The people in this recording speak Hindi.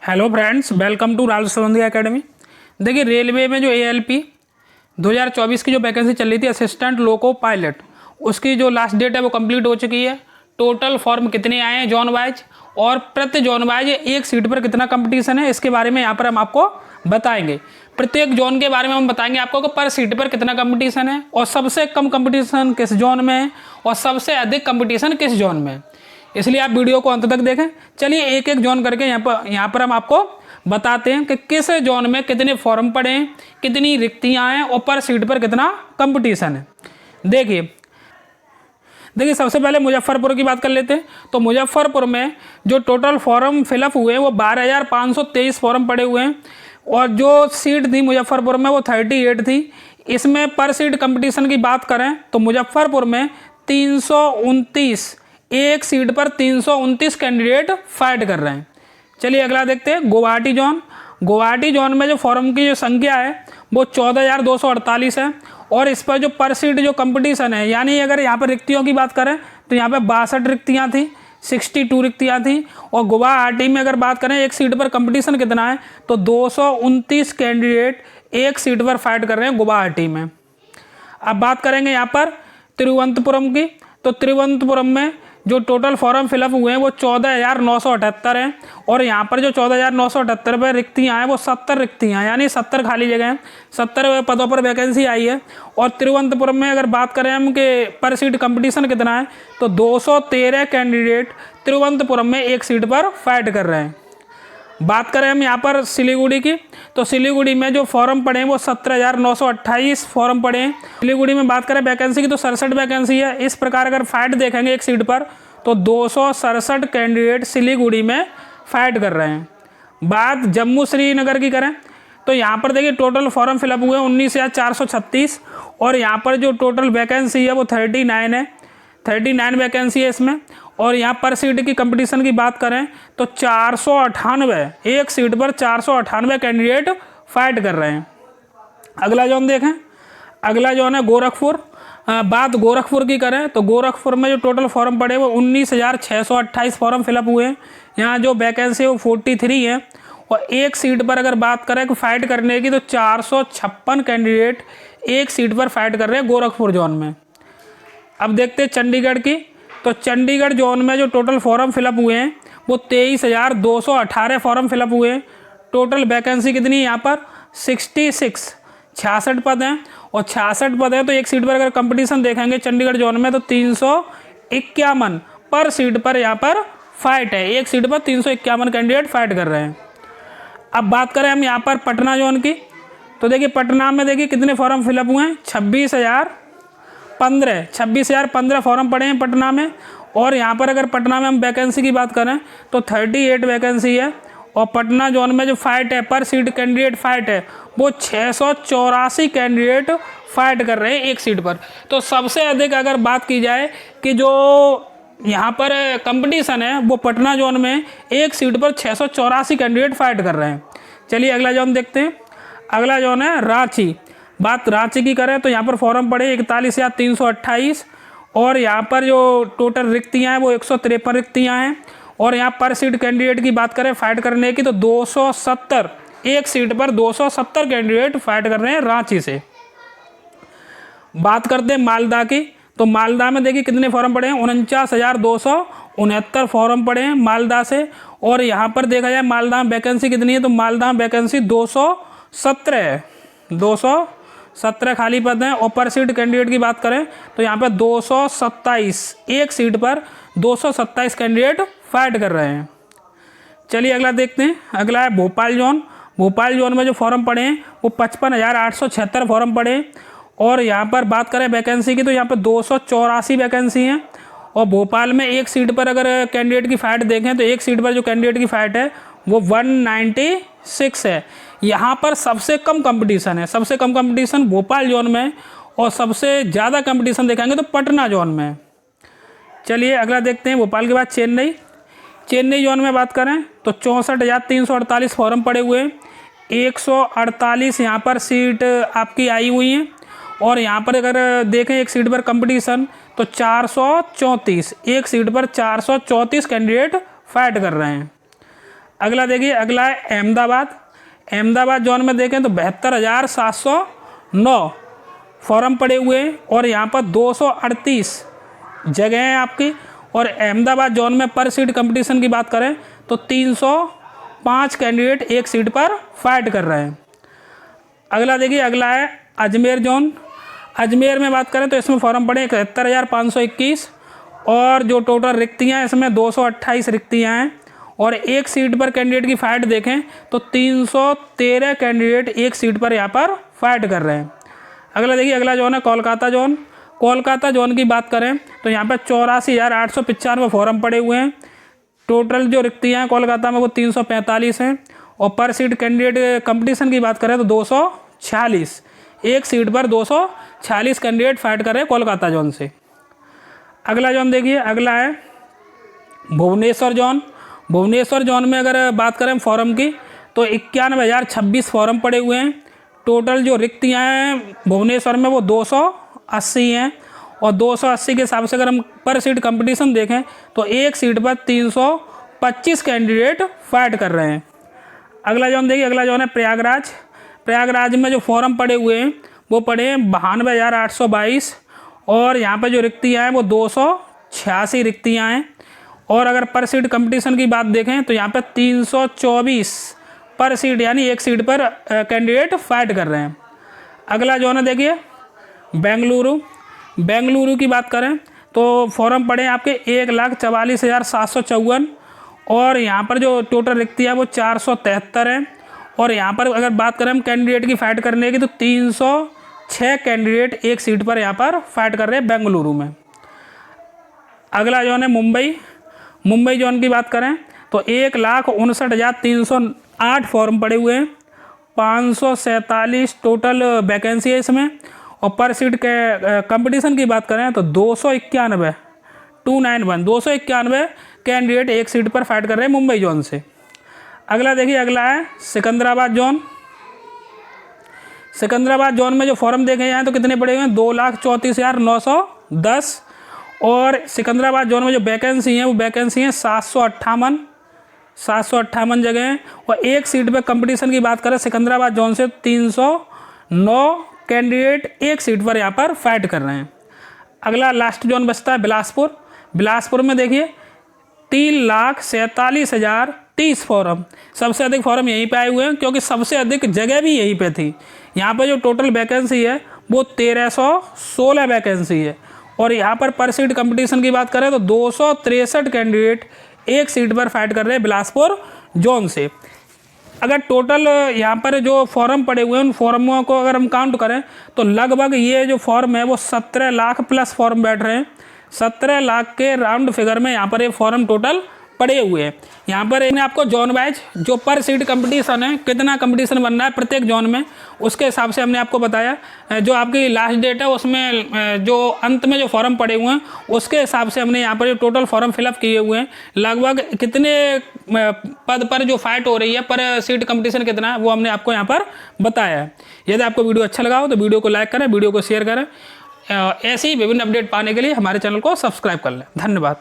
Hello friends, welcome to Rahul Savandiya academy. देखिए, रेलवे में जो ALP 2024 की जो वैकेंसी चल रही थी असिस्टेंट लोको पायलट, उसकी जो लास्ट डेट है वो कंप्लीट हो चुकी है। टोटल फॉर्म कितने आए हैं जॉन वाइज, और प्रति जॉन वाइज एक सीट पर कितना कंपटीशन है, इसके बारे में यहाँ पर हम आपको बताएंगे। प्रत्येक जोन के बारे में हम बताएंगे आपको कि पर सीट पर कितना कंपटीशन है, और सबसे कम कंपटीशन किस जोन में है, और सबसे अधिक कंपटीशन किस जोन में है। इसलिए आप वीडियो को अंत तक देखें। चलिए एक एक जोन करके यहाँ पर हम आपको बताते हैं कि किस जोन में कितने फॉर्म पड़े हैं, कितनी रिक्तियां हैं, और पर सीट पर कितना कंपटीशन है। देखिए सबसे पहले मुजफ्फरपुर की बात कर लेते हैं। तो मुजफ्फरपुर में जो टोटल फॉर्म फिलअप हुए हैं वो 12,523 फॉर्म पड़े हुए हैं, और जो सीट थी मुजफ्फरपुर में वो 38 थी। इसमें पर सीट कंपटीशन की बात करें तो मुजफ्फरपुर में 329, एक सीट पर 329 कैंडिडेट फाइट कर रहे हैं। चलिए अगला देखते हैं गुवाहाटी जोन। गुवाहाटी जोन में जो फॉर्म की जो संख्या है वो 14,248 है, और इस पर जो पर सीट जो कंपटीशन है, यानी अगर यहाँ पर रिक्तियों की बात करें तो यहाँ पर 62 रिक्तियाँ थी, 62 रिक्तियाँ थी। और गुवाहाटी में अगर बात करें एक सीट पर कंपटीशन कितना है तो 229 कैंडिडेट एक सीट पर फाइट कर रहे हैं गुवाहाटी में। अब बात करेंगे यहाँ पर तिरुवनंतपुरम की। तो तिरुवनंतपुरम में जो टोटल फॉर्म फिलअप हुए हैं वो 14,978 हैं, और यहाँ पर जो 14,978 पे रिक्तियाँ हैं वो 70 रिक्तियाँ, यानी 70 खाली जगह हैं, 70 पदों पर वैकेंसी आई है। और तिरुवनंतपुरम में अगर बात करें हम कि पर सीट कंपटीशन कितना है तो 213 कैंडिडेट तिरुवनंतपुरम में एक सीट पर फाइट कर रहे हैं। बात करें हम यहाँ पर सिलीगुड़ी की, तो सिलीगुड़ी में जो फॉर्म पड़े हैं वो 17,928 फॉर्म पड़े हैं। सिलीगुड़ी में बात करें वैकेंसी की तो 67 वैकेंसी है। इस प्रकार अगर फाइट देखेंगे एक सीट पर तो 267 कैंडिडेट सिलीगुड़ी में फाइट कर रहे हैं। बात जम्मू श्रीनगर की करें तो यहाँ पर देखिए टोटल फॉर्म फिलअप हुए 19,436, और यहाँ पर जो टोटल वैकेंसी है वो 39 है, 39 वैकेंसी है इसमें। और यहाँ पर सीट की कंपटीशन की बात करें तो 498, एक सीट पर 498 कैंडिडेट फाइट कर रहे हैं। अगला जोन देखें, अगला जोन है गोरखपुर। बात गोरखपुर की करें तो गोरखपुर में जो टोटल फॉर्म पड़े वो 19,628 फॉर्म फिलअप हुए हैं। यहाँ जो वैकेंसी है वो 43 है, और एक सीट पर अगर बात करें कि फाइट करने की तो 456 कैंडिडेट एक सीट पर फाइट कर रहे हैं गोरखपुर जोन में। अब देखते हैं चंडीगढ़ की। तो चंडीगढ़ जोन में जो टोटल फॉर्म फिलअप हुए हैं वो 23,218 फॉर्म फिलअप हुए हैं। टोटल वैकेंसी कितनी है यहाँ पर 66 पद हैं, और 66 पद हैं तो एक सीट पर अगर कंपटीशन देखेंगे चंडीगढ़ जोन में तो 351 पर सीट पर यहाँ पर फाइट है, एक सीट पर 351 कैंडिडेट फाइट कर रहे हैं। अब बात करें हम यहाँ पर पटना जोन की, तो देखिए पटना में देखिए कितने फॉर्म फिलअप हुए हैं 26,015 फॉर्म पड़े हैं पटना में। और यहाँ पर अगर पटना में हम वैकेंसी की बात करें तो 38 वैकेंसी है, और पटना जोन में जो फाइट है पर सीट कैंडिडेट फाइट है वो 684 कैंडिडेट फाइट कर रहे हैं एक सीट पर। तो सबसे अधिक अगर बात की जाए कि जो यहाँ पर कंपटीशन है वो पटना जोन में एक सीट पर 684 कैंडिडेट फाइट कर रहे हैं। चलिए अगला जोन देखते हैं। अगला जोन है रांची। बात रांची की करें तो यहाँ पर फॉर्म पड़े 41,328, और यहाँ पर जो टोटल रिक्तियाँ हैं वो 153 रिक्तियाँ हैं। और यहाँ पर सीट कैंडिडेट की बात करें फाइट करने की तो 270, एक सीट पर 270 कैंडिडेट फाइट कर रहे हैं रांची से। बात करते हैं मालदा की, तो मालदा में देखिए कितने फॉर्म पड़े हैं 49,269 फॉर्म पड़े हैं मालदा से। और यहाँ पर देखा जाए मालदा में वैकेंसी कितनी है तो मालदा में वैकेंसी 217 है, 217 खाली पद हैं। और पर सीट कैंडिडेट की बात करें तो यहाँ पर 227, एक सीट पर 227 कैंडिडेट फाइट कर रहे हैं। चलिए अगला देखते हैं। अगला है भोपाल जोन। भोपाल जोन में जो फॉर्म पड़े हैं वो 55,876 फॉर्म पड़े हैं, और यहाँ पर बात करें वैकेंसी की तो यहाँ पर 284 वैकेंसी हैं। और भोपाल में एक सीट पर अगर कैंडिडेट की फाइट देखें तो एक सीट पर जो कैंडिडेट की फाइट है वो 196 है। यहाँ पर सबसे कम कंपटीशन है, सबसे कम कंपटीशन भोपाल जोन में, और सबसे ज़्यादा कंपटीशन देखेंगे तो पटना जोन में। चलिए अगला देखते हैं भोपाल के बाद चेन्नई। चेन्नई जोन में बात करें तो 64,348 फॉर्म पड़े हुए हैं, 148 यहाँ पर सीट आपकी आई हुई हैं। और यहाँ पर अगर देखें एक सीट पर कंपटीशन तो 434, एक सीट पर 434 कैंडिडेट फाइट कर रहे हैं। अगला देखिए, अगला है अहमदाबाद। अहमदाबाद जोन में देखें तो 72,709 फॉर्म पड़े हुए हैं और यहाँ पर 238 जगह हैं आपकी। और अहमदाबाद जोन में पर सीट कंपटीशन की बात करें तो 305 कैंडिडेट एक सीट पर फाइट कर रहे हैं। अगला देखिए, अगला है अजमेर जोन। अजमेर में बात करें तो इसमें फॉर्म पड़े 71,521 और जो टोटल रिक्तियाँ हैं इसमें 228 रिक्तियाँ हैं और एक सीट पर कैंडिडेट की फाइट देखें तो 313 कैंडिडेट एक सीट पर यहाँ पर फाइट कर रहे हैं। अगला देखिए, अगला जोन है कोलकाता जोन। कोलकाता जोन की बात करें तो यहाँ पर 84,895 फॉर्म पड़े हुए हैं। टोटल जो रिक्तियाँ हैं कोलकाता में वो 345 हैं और पर सीट कैंडिडेट कंपटीशन की बात करें तो 246, एक सीट पर 246 कैंडिडेट फाइट कर रहे हैं कोलकाता जोन से। अगला जोन देखिए, अगला है भुवनेश्वर जोन। भुवनेश्वर जोन में अगर बात करें फॉर्म की तो 91,026 फॉर्म पड़े हुए हैं। टोटल जो रिक्तियाँ हैं भुवनेश्वर में वो 280 हैं और 280 के हिसाब से अगर हम पर सीट कंपटीशन देखें तो एक सीट पर 325 कैंडिडेट फाइट कर रहे हैं। अगला जोन देखिए, अगला जोन है प्रयागराज। प्रयागराज में जो फॉर्म पड़े हुए हैं वो पड़े हैं 92,822 और यहाँ पर जो रिक्तियाँ हैं वो 286 रिक्तियाँ हैं और अगर पर सीट कंपटीशन की बात देखें तो यहाँ पर 324 पर सीट यानी एक सीट पर कैंडिडेट फाइट कर रहे हैं। अगला जोन है देखिए बेंगलुरु। बेंगलुरु की बात करें तो फॉर्म पड़े हैं आपके 1,44,754 और यहाँ पर जो टोटल रिक्तियाँ वो 473 हैं और यहाँ पर अगर बात करें हम कैंडिडेट की फ़ाइट करने की तो 306 कैंडिडेट एक सीट पर यहाँ पर फाइट कर रहे हैं बेंगलुरु में। अगला जोन है मुंबई। मुंबई जोन की बात करें तो 1,59,308 फॉर्म पड़े हुए हैं। 547 टोटल वैकेंसी है इसमें और पर सीट के कंपटीशन की बात करें तो 291 कैंडिडेट एक सीट पर फाइट कर रहे हैं मुंबई जोन से। अगला देखिए, अगला है सिकंदराबाद जोन। सिकंदराबाद जोन में जो फॉर्म देखे जाएँ तो कितने पड़े हुए हैं 2,34,910 और सिकंदराबाद जोन में जो वैकेंसी हैं वो वैकेंसी हैं 758 जगह हैं और एक सीट पर कंपटीशन की बात करें सिकंदराबाद जोन से 309 कैंडिडेट एक सीट पर यहाँ पर फाइट कर रहे हैं। अगला लास्ट जोन बचता है बिलासपुर। बिलासपुर में देखिए 3,47,030 फॉर्म, सबसे अधिक फॉर्म यहीं पे आए हुए हैं क्योंकि सबसे अधिक जगह भी यहीं पे थी। यहाँ पर जो टोटल वैकेंसी है वो 1,316 वैकेंसी है और यहाँ पर सीट कंपटीशन की बात करें तो 263 कैंडिडेट एक सीट पर फाइट कर रहे हैं बिलासपुर जोन से। अगर टोटल यहाँ पर जो फॉर्म पड़े हुए हैं उन फॉर्मों को अगर हम काउंट करें तो लगभग ये जो फॉर्म है वो 17 लाख प्लस फॉर्म बैठ रहे हैं। 17 लाख के राउंड फिगर में यहाँ पर ये फॉर्म टोटल पड़े हुए हैं। यहाँ पर इन्हें आपको जोन वाइज जो पर सीट कंपटीशन है कितना कंपटीशन बन रहा है प्रत्येक जोन में उसके हिसाब से हमने आपको बताया। जो आपकी लास्ट डेट है उसमें जो अंत में जो फॉर्म पड़े हुए हैं उसके हिसाब से हमने यहाँ पर जो टोटल फॉर्म फिलअप किए हुए हैं लगभग कितने पद पर जो फाइट हो रही है पर सीट कंपटीशन कितना है वो हमने आपको यहाँ पर बताया है। यदि आपको वीडियो अच्छा लगा हो तो वीडियो को लाइक करें, वीडियो को शेयर करें। ऐसी विभिन्न अपडेट पाने के लिए हमारे चैनल को सब्सक्राइब कर लें। धन्यवाद।